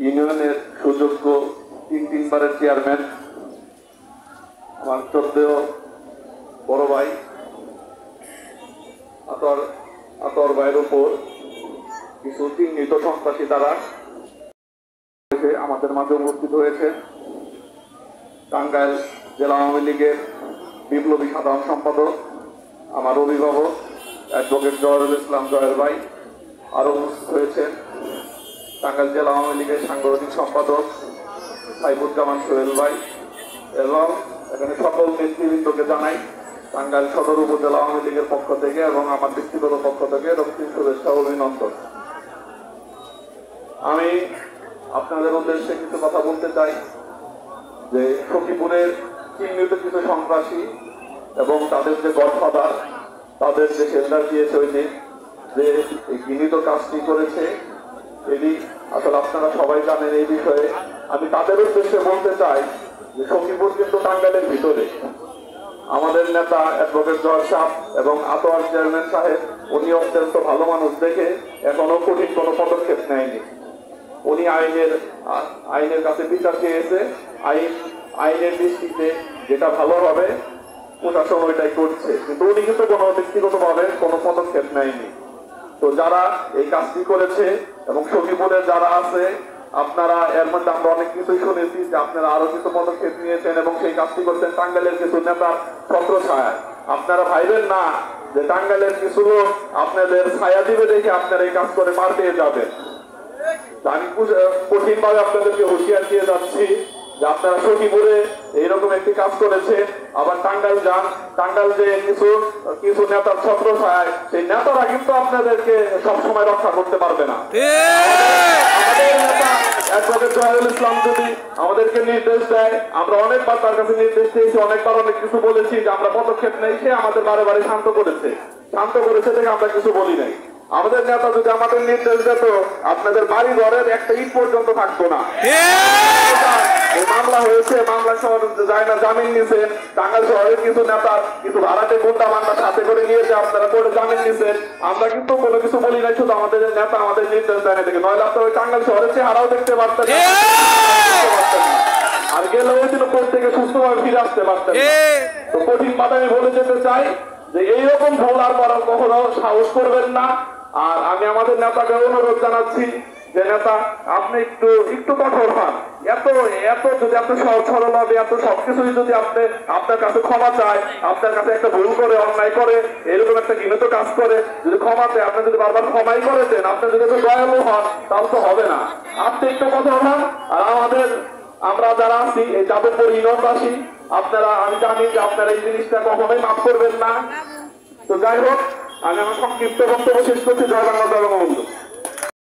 ইউনিয়নের সুযোগ্য তিনবারের চেয়ারম্যান আমার শ্রদ্ধেয় বড় ভাই আতর ভাইয়ের উপর কিছু চিহ্নিত সন্ত্রাসী দ্বারা আমাদের মাঝে উপস্থিত হয়েছে টাঙ্গাইল জেলা আওয়ামী লীগের বিপ্লবী সাধারণ সম্পাদক আমার অভিভাবক অ্যাডভোকেট জহিরুল ইসলাম জয়ের ভাই, আরও উপস্থিত হয়েছেন টাঙ্গাইল জেলা আওয়ামী লীগের সাংগঠনিক সম্পাদক সাইফুজ্জামান সোহেল ভাই, এবং এখানে সকল নেতৃবৃন্দকে জানাই টাঙ্গাইল সদর উপজেলা আওয়ামী লীগের পক্ষ থেকে এবং আমার ব্যক্তিগত পক্ষ থেকে রক্তিম শুভেচ্ছা অভিনন্দন। আমি আপনাদের উদ্দেশ্যে কিছু কথা বলতে চাই যে সখীপুরের চিহ্নিত কিছু সন্ত্রাসী এবং তাদের যে গডফাদার, তাদের যে শেল্টার দিয়েছে ওই দিন যে এই ঘৃণিত কাজটি করেছে, এটি আসলে আপনারা সবাই জানেন। এই বিষয়ে আমি তাদের উদ্দেশ্যে বলতে চাই যে সখীপুর কিন্তু টাঙ্গাইলের ভিতরে। আমাদের নেতা অ্যাডভোকেট জয় সাহেব এবং আতোয়ার চেয়ারম্যান সাহেব উনি অত্যন্ত ভালো মানুষ দেখে এখনো কঠিন কোনো পদক্ষেপ নেয়নি। উনি আইনের কাছে বিচার চেয়েছে, আইনের দৃষ্টিতে যেটা ভালো হবে প্রশাসন ওইটাই করছে, কিন্তু উনি কিন্তু কোনো ব্যক্তিগতভাবে কোনো পদক্ষেপ নেয়নি। তো যারা এই কাজটি করেছে এবং সখীপুরের যারা আছে, আপনারা এর মধ্যে আমরা অনেক কিছুই শুনেছি যে আপনারা আরো কিছু পদক্ষেপ নিয়েছেন এবং সেই কাজটি করছেন টাঙ্গাইলের কিছু নেতার ছত্র ছায়া। আপনারা ভাইবেন না যে টাঙ্গাইলের কিছু লোক আপনাদের ছায়া দিবে দেখে আপনারা এই কাজ করে মার পেয়ে যাবেন। আমি কঠিন ভাবে আপনাদেরকে হুঁশিয়ার দিয়ে যাচ্ছি যে আপনারা সখীপুরে এইরকম একটি কাজ করেছে, আবার টাঙ্গাইল যান, টাঙ্গাইল যে কিছু নেতার ছত্র ছায়, সেই নেতারা কিন্তু আপনাদেরকে সবসময় রক্ষা করতে পারবে না। আমাদের নেতা অ্যাডভোকেট জহিরুল ইসলাম যদি আমাদেরকে নির্দেশ দেয়, আমরা অনেকবার তার কাছে নির্দেশ দিয়েছি, অনেকবার অনেক কিছু বলেছি যে আমরা পদক্ষেপ নেই, সে আমাদের বারে বারে শান্ত করেছে দেখে আমরা কিছু বলি নাই। আমাদের নেতা যদি আমাদের নির্দেশ দিত, আপনাদের বাড়ি ঘরের একটা ইট পর্যন্ত থাকতো না। মামলা হয়েছে, মামলা শহর যায় না, জামিন নিছেন। টাঙ্গাইল শহরের কিছু নেতা কিছু ভাড়াটে গুন্ডা মান্ডা সাথে করে নিয়েছে, আপনারা কোর্টে জামিন নিছেন। আমরা কিন্তু কোনো কিছু বলি নাই, শুধু আমাদের নেতা আমাদের নির্দেশ দেয় না দেখে, নইলে আপনার ওই টাঙ্গাইল শহরের চেহারাও দেখতে পারতেন আর গেলে ওই দিন কোর্ট থেকে সুস্থভাবে ফিরে আসতে পারতেন। তো কঠিন ভাবে আমি বলে যেতে চাই যে এইরকম ভুল আর কখনো সাহস করবেন না। আর আমি আমাদের নেতাকে অনুরোধ জানাচ্ছি যে নেতা আপনি একটু কঠোর হন। এত যদি আপনি সহজ সরল হবে, এত সবকিছুই যদি আপনার কাছে ক্ষমা চায়, আপনার কাছে একটা ভুল করে অন্যায় করে এরকম একটা ঘৃণিত কাজ করে যদি ক্ষমা চায়, আপনি যদি বারবার ক্ষমাই করেছেন, আপনি যদি একটু দয়ালু হন, তাহলে তো হবে না। আপনি একটু কঠোর হন। আর আমরা যারা আছি এই যাদবপুর ইউনিয়নবাসী, আমি জানি যে আপনারা এই জিনিসটা কখনোই মাফ করবেন না। তো যাই হোক, আমি আমার সংক্ষিপ্ত বক্তব্য শেষ করছি। জয় বাংলা, জয় বঙ্গবন্ধু।